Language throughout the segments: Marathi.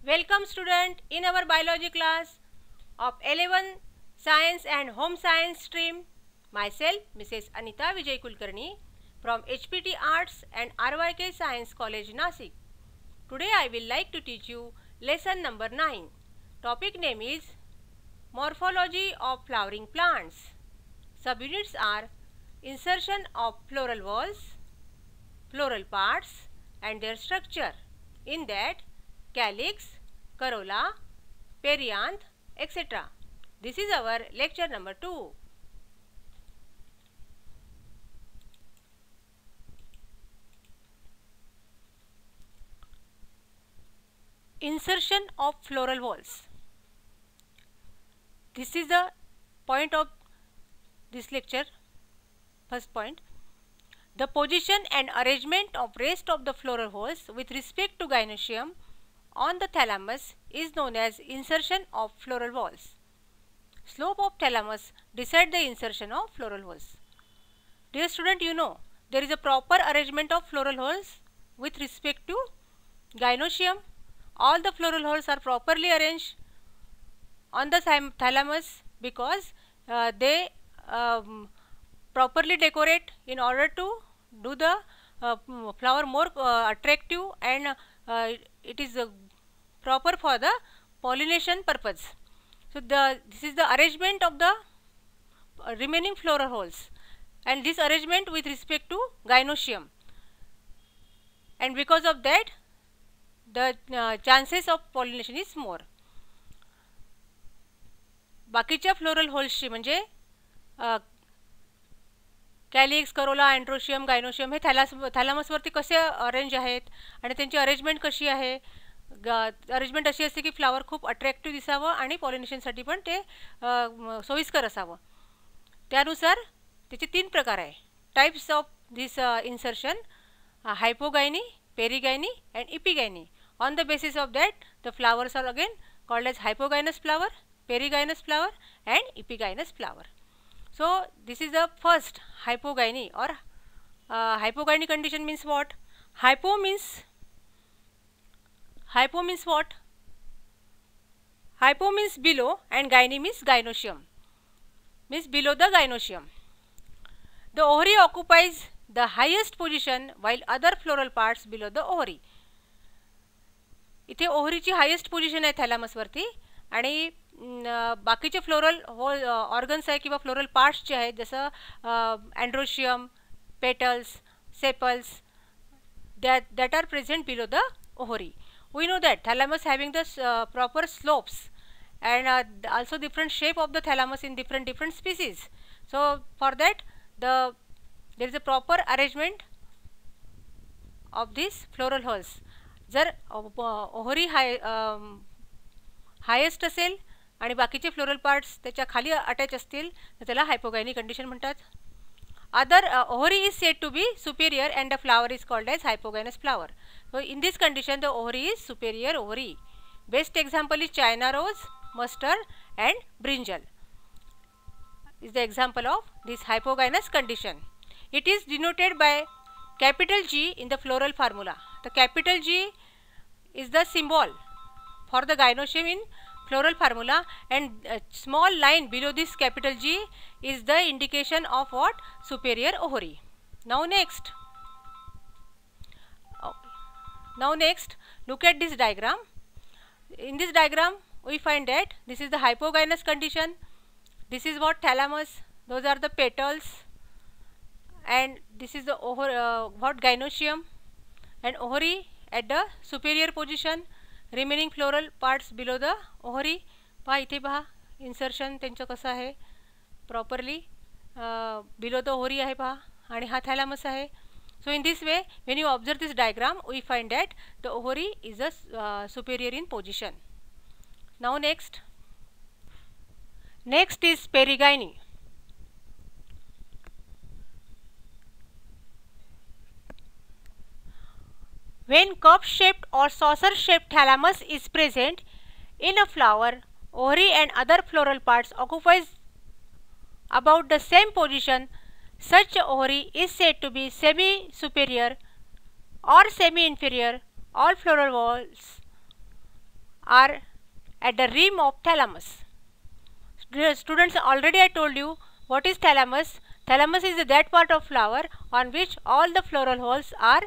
Welcome student in our biology class of 11 Science and Home Science stream. Myself Mrs. Anita Vijay Kulkarni from HPT Arts and RYK Science College Nasik. Today I will like to teach you lesson number 9. Topic name is Morphology of Flowering Plants. Subunits are insertion of floral whorls, floral parts and their structure. In that, calyx, corolla, perianth, etc. This is our lecture number 2. Insertion of floral whorls. This is the point of this lecture. First point. The position and arrangement of rest of the floral whorls with respect to gynoecium on the thalamus is known as insertion of floral whorls. Slope of thalamus decide the insertion of floral whorls. Dear student, you know there is a proper arrangement of floral whorls with respect to gynoecium. All the floral whorls are properly arranged on the thalamus because they properly decorate in order to do the flower more attractive, and it is proper for the pollination purpose. So this is the arrangement of the remaining floral whorls, and this arrangement with respect to gynoecium, and because of that the chances of pollination is more. बाकीच्या फ्लोरल होल्सची म्हणजे कॅलिक्स, करोला, अँड्रोशियम, गायनोशियम हे थॅलामसवरती कसे अरेंज आहेत आणि त्यांची अरेंजमेंट कशी आहे. अरेंजमेंट अशी असते की फ्लावर खूप अट्रॅक्टिव्ह दिसावं आणि पॉलिनेशनसाठी पण ते सोयीस्कर असावं. त्यानुसार त्याचे 3 प्रकार आहे. Types of this insertion: hypogyny, perigyny and epigyny. On the basis of that the flowers are again called as hypogynous flower, perigynous flower and epigynous flower. So this is the first hypogyny or hypogyny condition means what? Hypo means what? Hypo means below and gyne means gynoecium, means below the gynoecium. The ovary occupies the highest position while other floral parts below the ovary. इथे ओव्हरीची हायेस्ट पोझिशन आहे थॅलामस वरती आणि बाकीचे फ्लोरल ऑर्गन्स आहे किंवा फ्लोरल पार्ट्स जे आहेत जसं androecium, petals, sepals, that are present below the ovary. We know that thalamus having the proper slopes and also different shape of the thalamus in different species. So for that there is a proper arrangement of these floral whorls. जर ओव्हरी हायेस्ट असेल आणि बाकीचे फ्लोरल पार्ट्स त्याच्या खाली अटॅच असतील तर त्याला हायपोगायनी कंडिशन म्हणतात. Other ovary is said to be superior and the flower is called as hypogynous flower. So in this condition the ovary is superior ovary. Best example is China rose, mustard and brinjal is the example of this hypogynous condition. It is denoted by capital G in the floral formula. The capital G is the symbol for the gynoecium in floral formula, and a small line below this capital G is the indication of what? Superior ovary. Now next look at this diagram. In this diagram we find that this is the hypogynous condition. This is what? Thalamus. Those are the petals, and this is the what? Gynoecium, and ovary at the superior position, remaining floral parts below the ovary. पहा इथे पहा इन्सर्शन त्यांचं कसं आहे, प्रॉपरली बिलो द ओव्हरी आहे पहा, आणि हा थॅलामस आहे. So in this way when you observe this diagram we find that the ovary is a superior in position. Now next is perigyny. When cup-shaped or saucer-shaped thalamus is present in a flower, ovary and other floral parts occupies about the same position. Such ovary is said to be semi-superior or semi-inferior. All floral whorls are at the rim of thalamus. Students, already I told you what is thalamus. Thalamus is that part of flower on which all the floral holes are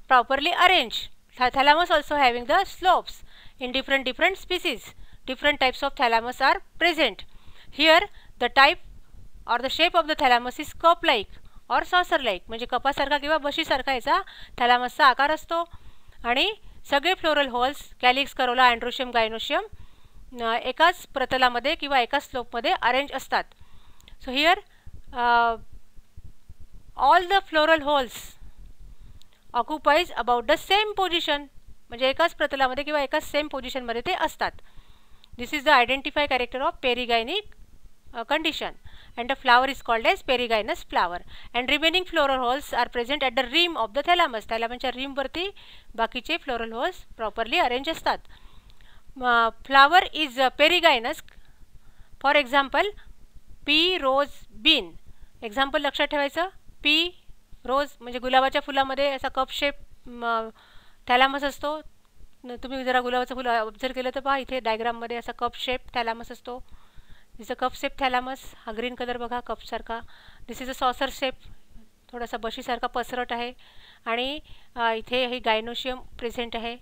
properly arranged. Thalamus also having the slopes in different species. Different types of thalamus are present. Here the type or the shape of the thalamus is cup like or saucer like, म्हणजे कपासारखा किंवा बशीसारखा याचा थॅलॅमसचा आकार असतो. आणि सगळे floral whorls calyx, corolla, androecium, gynoecium एकाच प्रतलामध्ये किंवा एकाच स्लोपमध्ये अरेंज असतात. So here all the floral whorls occupies about the same position, म्हणजे एकाच प्रतलामध्ये किंवा एकाच सेम पोझिशनमध्ये ते असतात. This is the identify character of perigynic condition, and the flower is called as perigynous flower, and remaining floral holes are present at the rim of the thalamus. थॅलॅमसच्या rim वरती बाकीचे floral holes properly arranged असतात. Flower is perigynous. For example, pea, rose, bean. Example लक्षात ठेवायचं. पी रोज म्हणजे गुलाबाच्या फुलामध्ये असा कप शेप थॅलॅमस असतो. तुम्ही जरा गुलाबाचं फुल ऑब्झर्व केलं तर पहा, इथे डायग्राममध्ये असा कप शेप थॅलॅमस असतो. This a cup shape thalamus. हा ग्रीन कलर बघा कप सारखा. This is a saucer shape, थोडासा बशीसारखा पसरट आहे. आणि इथे ही गायनोशियम प्रेझेंट आहे.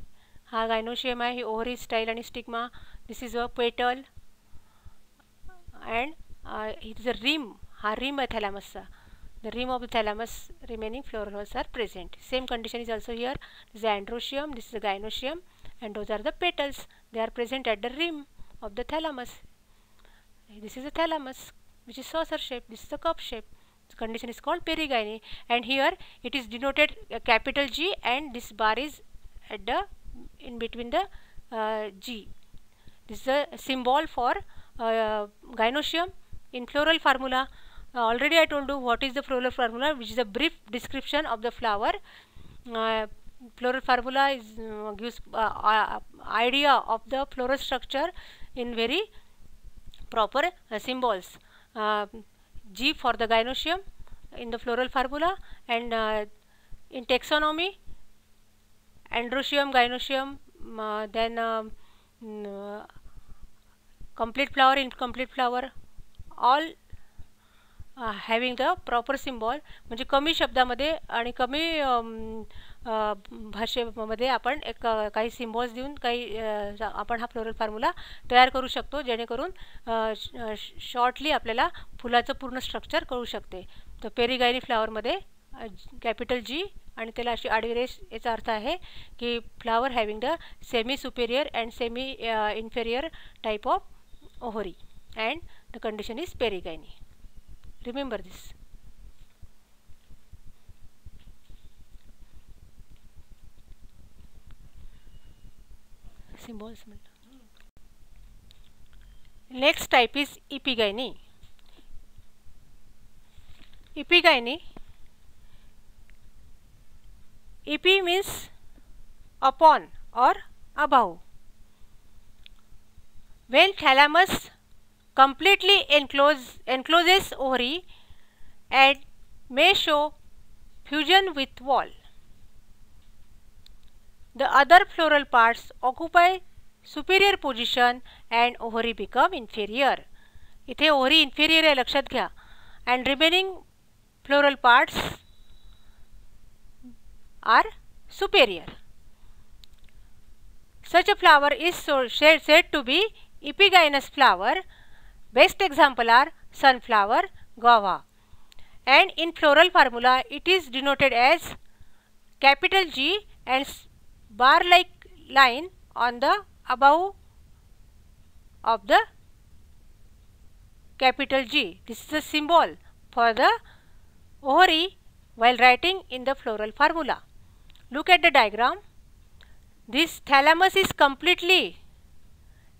हा गायनोशियम आहे. ही ओव्हरी, स्टाईल आणि stigma. This is a petal and it is a rim. हा रिम आहे थॅलॅमसचा. The rim of the thalamus remaining floral whorls are present. Same condition is also here. This is androecium, this is a gynoecium, and those are the petals. They are present at the rim of the thalamus. This is a thalamus which is saucer shape. This is a cup shape. This condition is called perigyny, and here it is denoted capital G, and this bar is at the in between the G. This is a symbol for gynoecium. In floral formula, already I told you what is the floral formula, which is a brief description of the flower. Floral formula is gives idea of the floral structure in very proper symbols. G for the gynoecium in the floral formula, and in taxonomy, androecium, gynoecium, then complete flower, incomplete flower, all having the proper symbol. म्हणजे कमी शब्दामध्ये आणि कमी भाषेमध्ये आपण एक काही सिम्बॉल्स देऊन काही आपण हा फ्लोरल फॉर्म्युला तयार करू शकतो, जेणेकरून शॉर्टली आपल्याला फुलाचं पूर्ण स्ट्रक्चर कळू शकते. तर पेरिगायनी फ्लावरमध्ये कॅपिटल जी आणि त्याला अशी आडवी रेष, याचा अर्थ आहे की flower having the semi superior and semi inferior type of ovary, and the condition is perigyny. Remember this. Symbols. Next type is epigyny. Epigyny. Epi means upon or above. When thalamus completely encloses ovary and may show fusion with wall. The other floral parts occupy superior position and ovary become inferior. इथे ovary inferior आहे, लक्षात घ्या. And remaining floral parts are superior. Such a flower is said to be epigynous flower. Best example are sunflower, guava. And in floral formula it is denoted as capital G and bar like line on the above of the capital G. This is a symbol for the ovary while writing in the floral formula. Look at the diagram. This thalamus is completely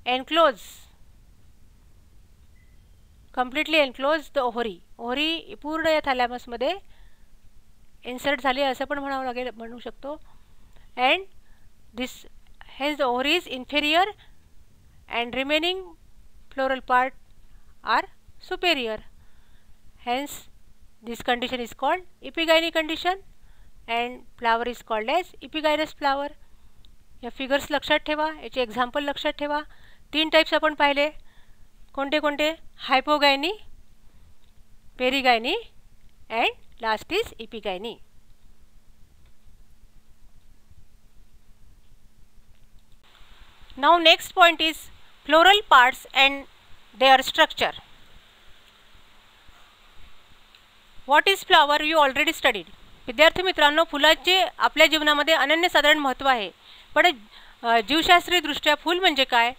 enclosed the ovary. ovary पूर्ण या thalamus मध्ये इन्सर्ट झाली असं पण म्हणू शकतो. And this, hence the ovary is inferior and remaining floral part are superior. Hence this condition is called epigyny condition, and flower is called as epigynous flower. या फिगर्स लक्षात ठेवा, याचे एक्झाम्पल लक्षात ठेवा. 3 टाईप्स आपण पाहिले. कोणते कोणते? Hypogyny, perigyny and last is epigyny. Now next point is floral parts and their structure. What is flower? You already studied. विद्यार्थी मित्रांनो, फुलाचे आपल्या जीवनामध्ये अनन्यसाधारण महत्त्व आहे. पण जीवशास्त्रीय दृष्ट्या फूल म्हणजे काय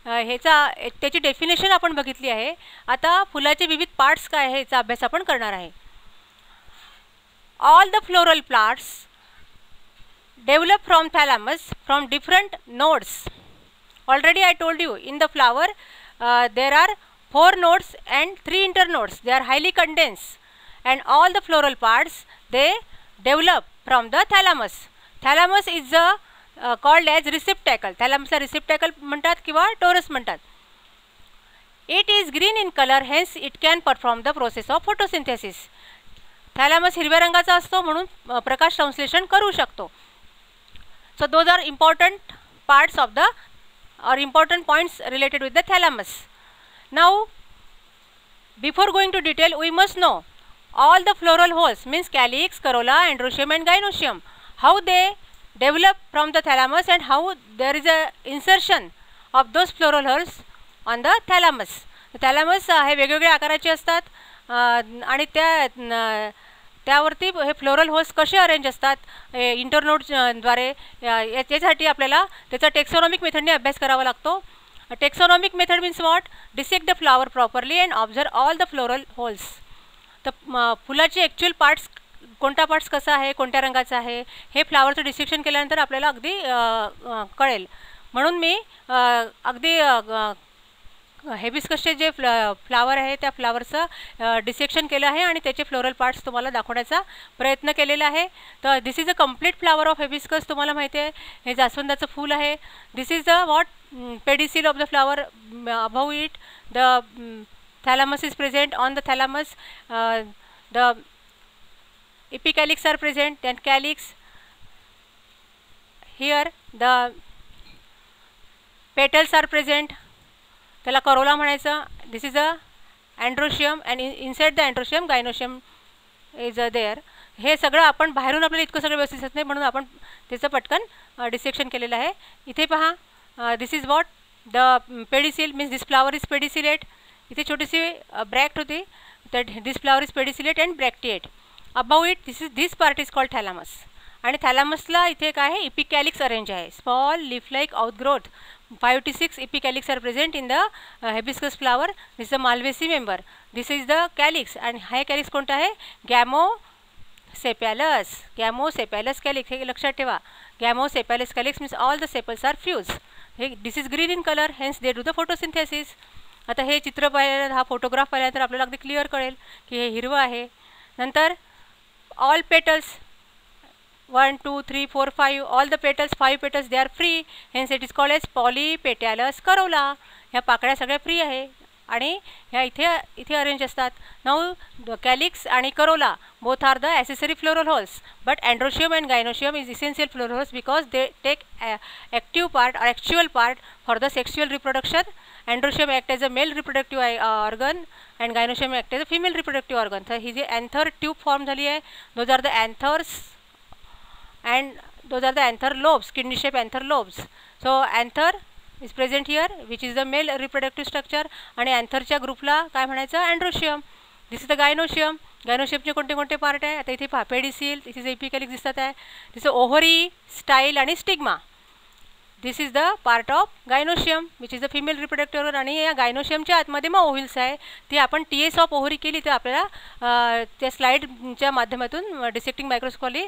त्याची डेफिनेशन आपण बघितली आहे. आता फुलाचे विविध पार्ट्स काय आहे याचा अभ्यास आपण करणार आहे. All the floral parts develop from thalamus from different nodes. Already I told you, in the flower there are 4 nodes and 3 internodes. They are highly condensed, and all the floral parts they develop from the thalamus. Thalamus is called as receptacle. Thalamus ला receptacle म्हणतात किंवा torus म्हणतात. It is green in color, hence it can perform the process of photosynthesis. Thalamus हिरव्या रंगाचा असतो म्हणून प्रकाश संश्लेषण करू शकतो. So those are important parts of the or important points related with the thalamus. Now before going to detail, we must know all the floral holes means calyx, corolla, androecium and gynoecium, how they develop from the thalamus and how there is a insertion of those floral holes on the thalamus. Thalamus हे वेगवेगळ्या आकाराचे असतात आणि त्यावरती हे फ्लोरल होल्स कसे अरेंज असतात इंटरनोड्सद्वारे याच्यासाठी आपल्याला त्याचा टेक्सोनॉमिक मेथडने अभ्यास करावा लागतो. Taxonomic method means what? Dissect the flower properly and observe all the floral holes. तर फुलाचे ॲक्च्युअल पार्ट्स, कोणता पार्ट्स कसा आहे, कोणत्या रंगाचा आहे हे फ्लावरचं डिसेक्शन केल्यानंतर आपल्याला अगदी कळेल. म्हणून मी अगदी हेबिस्कसचे जे फ्लावर आहे त्या फ्लावरचं डिसेक्शन केलं आहे आणि त्याचे फ्लोरल पार्ट्स तुम्हाला दाखवण्याचा प्रयत्न केलेला आहे. तर this is a complete flower of hibiscus. तुम्हाला माहिती आहे हे जास्वंदाचं फूल आहे. This is the what pedicel of the flower. Above it the thalamus is present. On the thalamus the epicalyx are present, then calyx. Here the petals are present, त्याला करोला म्हणायचं. This is a androecium and inside the androecium gynoecium is there. हे सगळं आपण बाहेरून आपल्याला इतकं सगळं व्यवस्थित दिसत नाही म्हणून आपण त्याचं पटकन डिसेक्शन केलेलं आहे. इथे पहा, this is what the pedicel means this flower is pedicellate. इथे छोटीशी ब्रॅक्ट होती तर this flower is pedicellate and bracteate. Above it this part is called thalamus. आणि थॅलामसला इथे काय आहे? इपिकॅलिक्स अरेंज आहे. Small leaf like outgrowth 5 to 6 epicalyx are present in the hibiscus flower. This is the Malvaceae member. This is the calyx and हा calyx कोणता आहे? Gamosepalous. Gamosepalous calyx हे लक्षात ठेवा. Gamosepalous calyx means all the sepals are fused. This is green in color, hence they do the photosynthesis. आता हे चित्र पाहिल्यानंतर, हा फोटोग्राफ पाहिल्यानंतर आपल्याला अगदी क्लिअर कळेल की हे हिरवं आहे. नंतर all petals 1 2 3 4 5 all the petals, 5 petals they are free, hence it is called as polypetalous corolla. ह्या पाकळ्या सगळ्या फ्री आहे आणि ह्या इथे अरेंज असतात. नाउ कॅलिक्स आणि corolla both are the accessory floral whorls, but androecium and gynoecium is essential floral whorls because they take active part or actual part for the sexual reproduction. Androecium act as a male reproductive organ and gynoecium act as a female reproductive organ. तर ही जी अँथर ट्यूब फॉर्म झाली आहे, those are the anthers and those are the anther lobes, kidney shaped anther lobes. So anther is present here, which is the male reproductive structure. आणि antherच्या ग्रुपला काय म्हणायचं? Androecium. This is the gynoecium. गायनोशियमचे कोणते कोणते पार्ट आहे? आता इथे पहा, पेडिसिल, दिस इज एपिकॅलिक्स दिसत आहे, दिस ओव्हरी, स्टाईल आणि stigma. This is the part of gynoecium which is the female reproductive organ. आणि या गायनोशियमच्या आतमध्ये मग ओव्हिल्स आहे. ती आपण TS ऑफ ओव्हरी केली तर आपल्याला त्या स्लाईडच्या माध्यमातून डिसेक्टिंग मायक्रोस्कोपली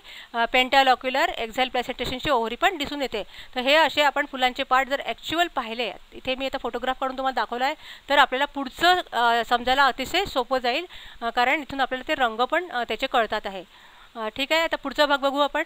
पेंटालॉक्युलर एक्झाईल प्लॅसेंटेशनची ओव्हरी पण दिसून येते. तर हे असे आपण फुलांचे पार्ट जर ॲक्च्युअल पाहिले, इथे मी आता फोटोग्राफ काढून तुम्हाला दाखवला आहे, तर आपल्याला पुढचं समजायला अतिशय सोपं जाईल, कारण इथून आपल्याला ते रंग पण त्याचे कळतात आहे. ठीक आहे, आता पुढचा भाग बघू आपण.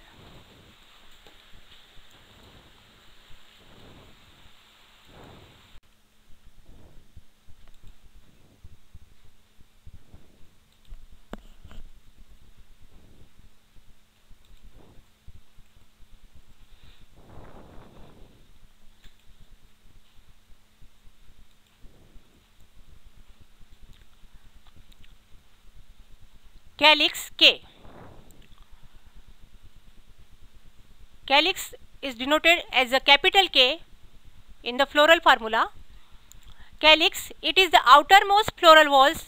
calyx K. Calyx is denoted as a capital K in the floral formula. Calyx, it is the outermost floral walls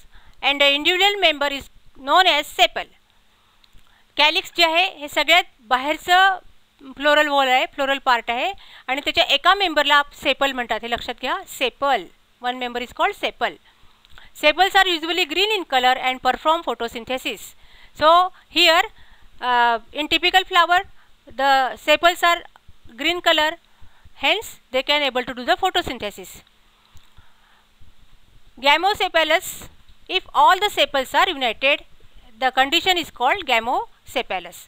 and the individual member is known as sepal. Calyx जे आहे हे सगळ्यात बाहेरचं फ्लोरल वॉल आहे, फ्लोरल पार्ट आहे आणि त्याच्या एका मेंबरला सेपल म्हणतात. हे लक्षात घ्या, sepal. One member is called sepal. Sepals are usually green in color and perform photosynthesis. So here in typical flower the sepals are green color, hence they can able to do the photosynthesis. Gamosepalous, if all the sepals are united, the condition is called gamosepalous.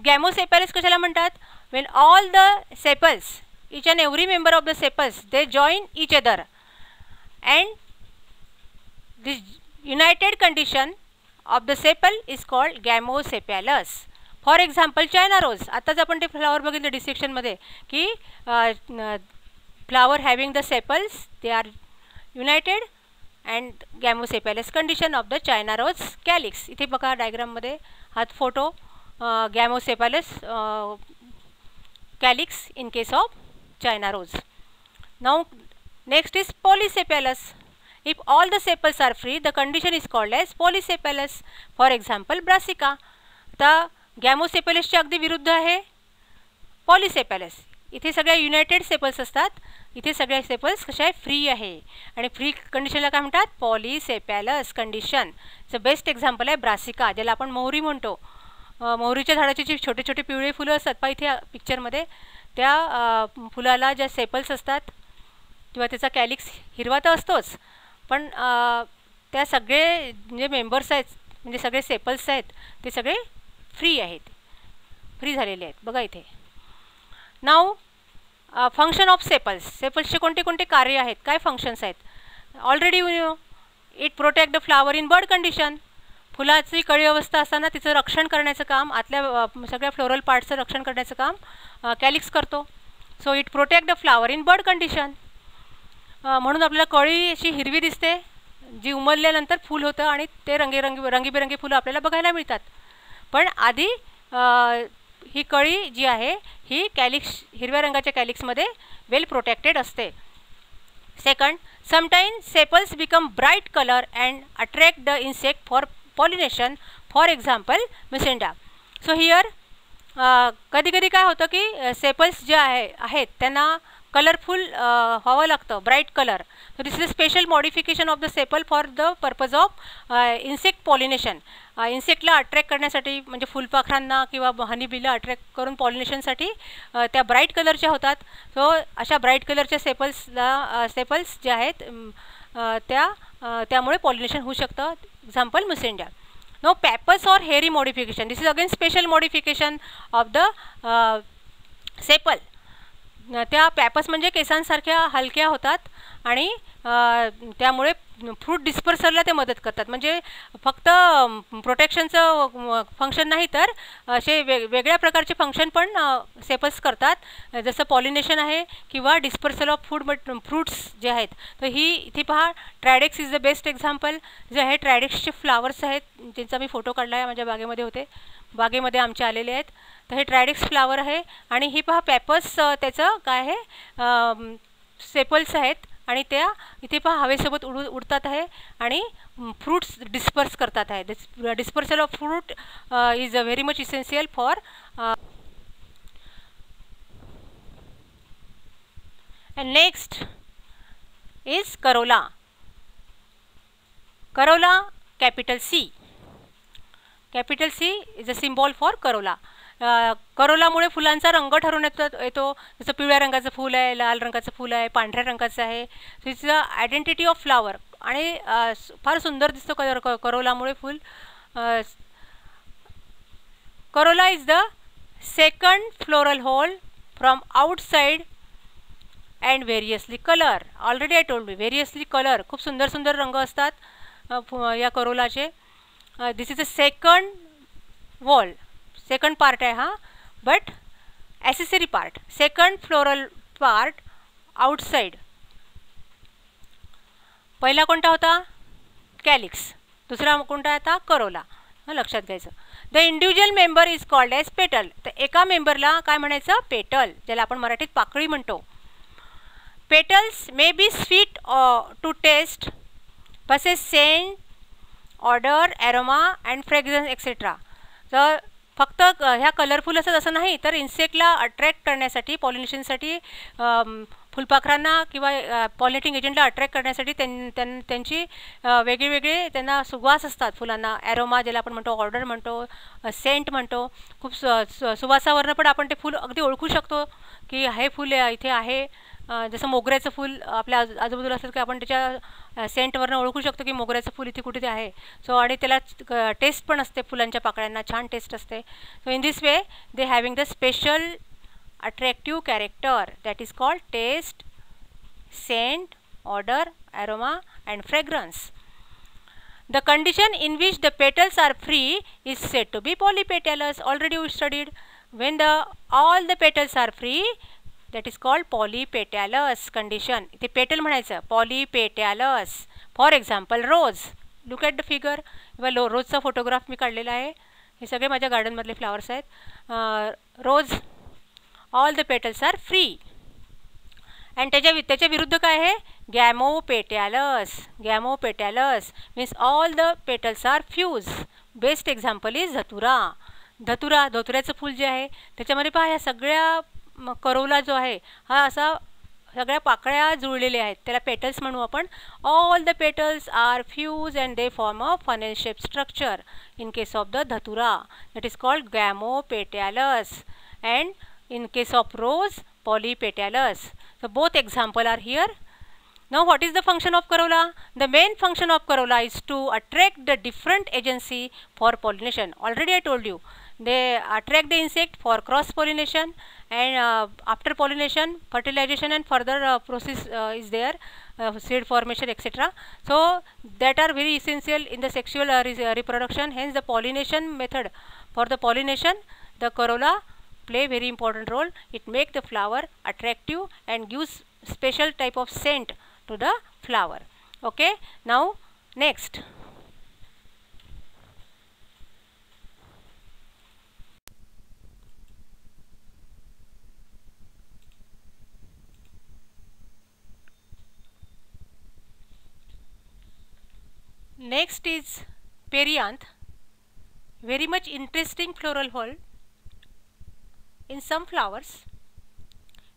Gamosepalous कशाला म्हणतात? When all the sepals, each and every member of the sepals, they join each other and this united condition of the sepal is called gamosepalous. For example, China rose. आताच आपण ते फ्लावर बघितले डिसेक्शन मध्ये की flower having the sepals they are united and gamosepalous condition of the China rose calyx. इथे बघा डायग्राममध्ये हा photo gamosepalous calyx in case of China rose. Now next is polysepalous. If all the sepals are free, the condition is called as polysepalous. For example, brassica. आता गॅमोसेपॅलसच्या अगदी विरुद्ध आहे पॉलीसेपॅलस. इथे सगळ्या युनायटेड सेपल्स असतात, इथे सगळ्या सेपल्स कशा आहे, फ्री आहे. आणि फ्री कंडिशनला काय म्हणतात, पॉलीसेपॅलस कंडिशन. चं बेस्ट एक्झाम्पल आहे ब्रासिका, ज्याला आपण मोहरी म्हणतो. मोहरीच्या झाडाची जी छोटे छोटे पिवळे फुलं असतात पहा इथे पिक्चरमध्ये, त्या फुलाला ज्या सेपल्स असतात किंवा त्याचा कॅलिक्स हिरवा तर असतोच, पण त्या सगळे जे मेंबर्स आहेत म्हणजे सगळे सेपल्स आहेत ते सगळे फ्री आहेत, फ्री झालेले आहेत. बघा इथे. Now function of sepals. सेपल्सचे कोणते कोणते कार्य आहेत, काय फंक्शन्स आहेत? Already you know it protect the flower in bird condition. फुलाची कळी अवस्था असताना तिचं रक्षण करण्याचं काम, आतल्या सगळ्या फ्लोरल पार्टचं रक्षण करण्याचं काम कॅलिक्स करतो. So it protect the flower in bird condition. म्हणून आपल्याला कळी अशी हिरवी दिसते जी उमलल्यानंतर फूल होतं आणि ते रंगीबेरंगी फुलं आपल्याला बघायला मिळतात. पण आधी ही कळी जी आहे ही कॅलिक्स, हिरव्या रंगाच्या कॅलिक्समध्ये वेल प्रोटेक्टेड असते. Second, sometimes sepals become bright colour and attract the insect for pollination. For example Mussaenda. So here कधी कधी काय होतं की सेपल्स जे आहेत त्यांना कलरफुल व्हावं लागतं, bright colour. So this is a special modification of the sepal for the purpose of insect pollination. इन्सेक्टला अट्रॅक्ट करण्यासाठी म्हणजे फुलपाखरांना किंवा हनीबीला अट्रॅक्ट करून पॉलिनेशनसाठी त्या ब्राईट कलरच्या होतात. सो अशा ब्राईट कलरच्या सेपल्स जे आहेत त्यामुळे पॉलिनेशन होऊ शकतं. Example Mussaenda. No pappus or hairy modification. This is again special modification of the sepal. त्या पॅपस म्हणजे केसांसारख्या हलक्या होतात आणि त्यामुळे फ्रूट डिस्पर्सरला ते मदत करतात. म्हणजे फक्त प्रोटेक्शनचं फंक्शन नाही तर असे वेगळ्या प्रकारचे फंक्शन पण सेपल्स करतात, जसं पॉलिनेशन आहे किंवा डिस्पर्सल ऑफ फ्रूट्स जे आहेत. तर ही इथे पहा ट्रायडेक्स इज द बेस्ट एक्झाम्पल. जे आहे ट्रायडेक्सचे फ्लावर्स आहेत ज्यांचा मी फोटो काढला आहे, माझ्या बागेमध्ये होते, बागेमध्ये आमचे आलेले आहेत. तर हे ट्रायडेक्स फ्लावर आहे आणि ही पहा पॅपस त्याचं काय आहे, सेपल्स आहेत आणि त्या इथे पहा हवेसोबत उडतात आहे आणि फ्रूट्स डिस्पर्स करतात आहे. Dispersal of fruit is a very much essential for. And next is corolla. Corolla capital C. Capital C is a symbol for corolla. करोलामुळे फुलांचा रंग ठरवण्यात येतो. जसं पिवळ्या रंगाचं फूल आहे, लाल रंगाचं फूल आहे, पांढऱ्या रंगाचं आहे. So it's the identity of flower आणि फार सुंदर दिसतो करोलामुळे फूल. Corolla is the second floral whorl from outside and variously colour. Already I told you variously colour, खूप सुंदर सुंदर रंग असतात या करोलाचे. This is a second whorl, second part आहे हा, but accessory part. Second floral part outside. पहिला कोणता होता, कॅलिक्स. दुसरा कोणता होता, करोला. लक्षात घ्यायचं. The individual member is called as petal. तर एका मेंबरला काय म्हणायचं? पेटल, ज्याला आपण मराठीत पाकळी म्हणतो. Petals may be sweet to taste, possess scent, odor, aroma and fragrance etc. तर फक्त ह्या कलरफुल असं नाही, तर इन्सेक्टला अट्रॅक्ट करण्यासाठी, पॉलिनेशनसाठी, फुलपाखरांना किंवा पॉलिनेटिंग एजंटला अट्रॅक्ट करण्यासाठी त्यांची वेगळे त्यांना सुवास असतात फुलांना. ॲरोमा ज्याला आपण म्हणतो, ऑर्डर म्हणतो, सेंट म्हणतो. खूप सुवासावरनं पण आपण ते फूल अगदी ओळखू शकतो की हे फूल इथे आहे. जसं मोगऱ्याचं फूल आपल्या आजूबाजूला असेल की आपण त्याच्या सेंटवरनं ओळखू शकतो की मोगऱ्याचं फूल इथे कुठे आहे. सो आणि त्याला टेस्ट पण असते, फुलांच्या पाकळ्यांना छान टेस्ट असते. So in this way they having the special attractive character that is called taste, scent, odor, aroma and fragrance. The condition in which the petals are free is said to be polypetalous. Already we studied. When all the petals are free, that is called polypetalous condition. The petal म्हणायचं, polypetalous. For example, rose. Look at the figure. रोजचा फोटोग्राफ मी काढलेला आहे. हे सगळे माझ्या गार्डनमधले फ्लावर्स आहेत. रोज, all the petals are free. and त्याच्या विरुद्ध काय आहे? गॅमोपेटॅलस. गॅमोपेटॅलस means all the petals are fused. Best example is धतुरा. धतुऱ्याचं फूल जे आहे त्याच्यामध्ये पहा, ह्या सगळ्या करोला जो आहे हा असा सगळ्या पाकळ्या जुळलेल्या आहेत, त्याला पेटल्स म्हणू आपण. All the petals are fuse and they form a funnel shape structure. In case of the Dhatura that is called gamopetalous, and in case of rose, polypetalous. So both example are here. Now what is the function of corolla? The main function of corolla is to attract the different agency for pollination. Already I told you, they attract the insect for cross pollination, and after pollination, fertilization and further process is there, seed formation etc. So that are very essential in the sexual reproduction. Hence the pollination method. For the pollination, the corolla play very important role. It make the flower attractive and gives special type of scent to the flower. Okay, now next, next is perianth. Very much interesting floral whorl. In some flowers,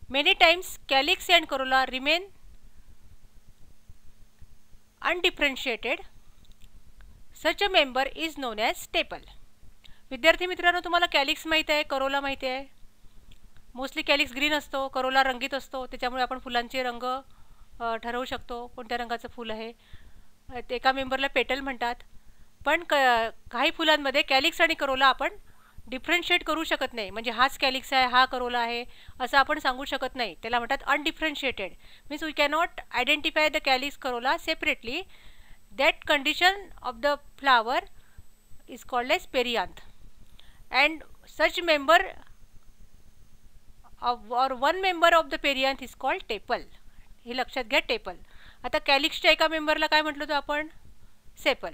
many times calyx and corolla remain undifferentiated. Such a member is known as staple. विद्यार्थी मित्रांनो, तुम्हाला कॅलिक्स माहिती आहे, करोला माहिती आहे. मोस्टली कॅलिक्स ग्रीन असतो, करोला रंगीत असतो. त्याच्यामुळे आपण फुलांचे रंग ठरवू शकतो कोणत्या रंगाचं फूल आहे. एका मेंबरला पेटल म्हणतात. पण काही फुलांमध्ये कॅलिक्स आणि करोला आपण डिफरन्शिएट करू शकत नाही. म्हणजे हाच कॅलिक्स आहे, हा करोला आहे असं आपण सांगू शकत नाही. त्याला म्हणतात undifferentiated. Means we cannot identify the calyx corolla separately. That condition of the flower is called as perianth. And such member or one member of the perianth is called tepal. हे लक्षात घ्या, टेपल. आता कॅलिक्सच्या एका मेंबरला काय म्हटलं होतं आपण? सेपल.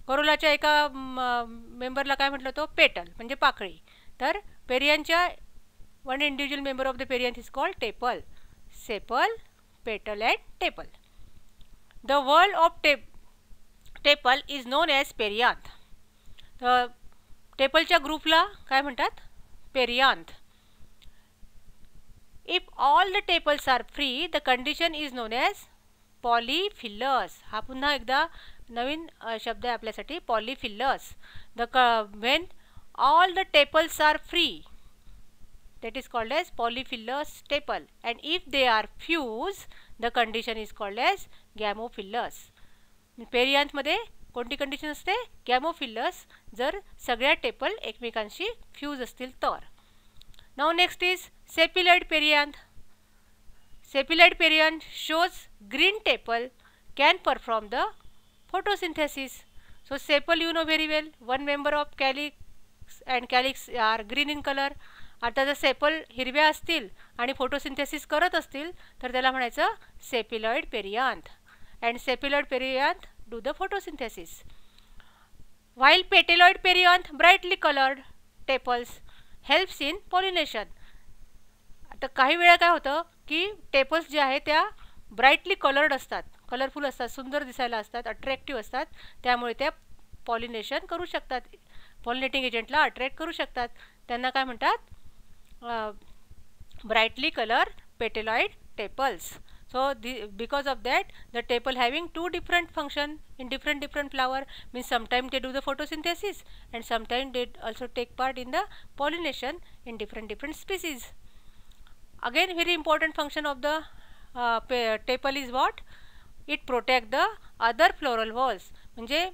करोलाच्या एका मेंबरला काय म्हटलं होतं? पेटल म्हणजे पाकळी. तर पेरियांच्या one individual member of the perianth is called tepal. Sepal, petal and tepal. The world of tepal is known as perianth. तर टेपलच्या ग्रुपला काय म्हणतात? Perianth. If all the tepals are free, the condition is known as polyphylous. हा पुन्हा एकदा नवीन शब्द आहे आपल्यासाठी, polyphylous. When all the tepals are free, that is called as polyphylous tepal, and if they are fused, the condition is called as gamophilous. Perianth मध्ये कोणती कंडिशन असते? गॅमोफिलस. जर सगळ्या टेपल एकमेकांशी फ्यूज असतील तर. Now next is sepaloid perianth. Sepaloid perianth shows green tepal can perform the photosynthesis. So sepal you know very well, one member of calyx and calyx are green in color. आता जर सेपल हिरव्या असतील आणि फोटोसिंथेसिस करत असतील तर त्याला म्हणायचं sepaloid perianth. And sepaloid perianth do the photosynthesis. while petalloid perianth brightly colored tepals helps in pollination. आता काही वेळा काय होतं की टेपल्स जे आहे त्या ब्राईटली कलर्ड असतात, कलरफुल असतात, सुंदर दिसायला असतात, अट्रॅक्टिव्ह असतात, त्यामुळे त्या पॉलिनेशन करू शकतात, पॉलिनेटिंग एजंटला अट्रॅक्ट करू शकतात. त्यांना काय म्हणतात? brightly colored petalloid tepals. So because of that the tepal having two different function in different flower, means sometimes they do the photosynthesis and sometimes they also take part in the pollination in different species. Again very important function of the tepal is what? It protect the other floral walls. म्हणजे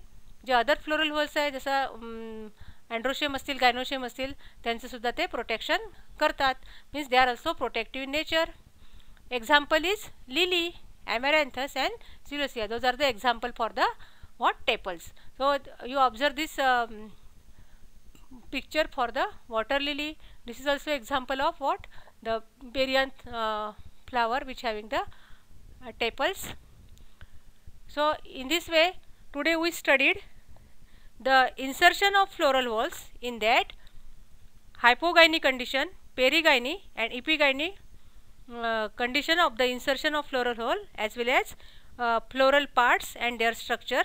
जे अदर फ्लोरल वॉल्स आहे जसं अँड्रोशियम असतील, गायनोशियम असतील, त्यांचं सुद्धा ते प्रोटेक्शन करतात. Means they are also protective in nature. Example is lily, amaranthus and celosia. Those are the example for the what? Tepals. So you observe this picture for the water lily. This is also example of what? The perianth flower which having the tepals. So in this way today we studied the insertion of floral whorls in that hypogyny condition, perigyny and epigyny condition of the insertion of floral whorl, as well as floral parts and their structure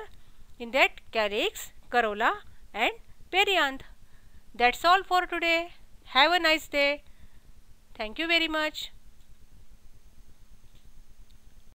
in that calyx, corolla and perianth. That's all for today. Have a nice day. Thank you very much.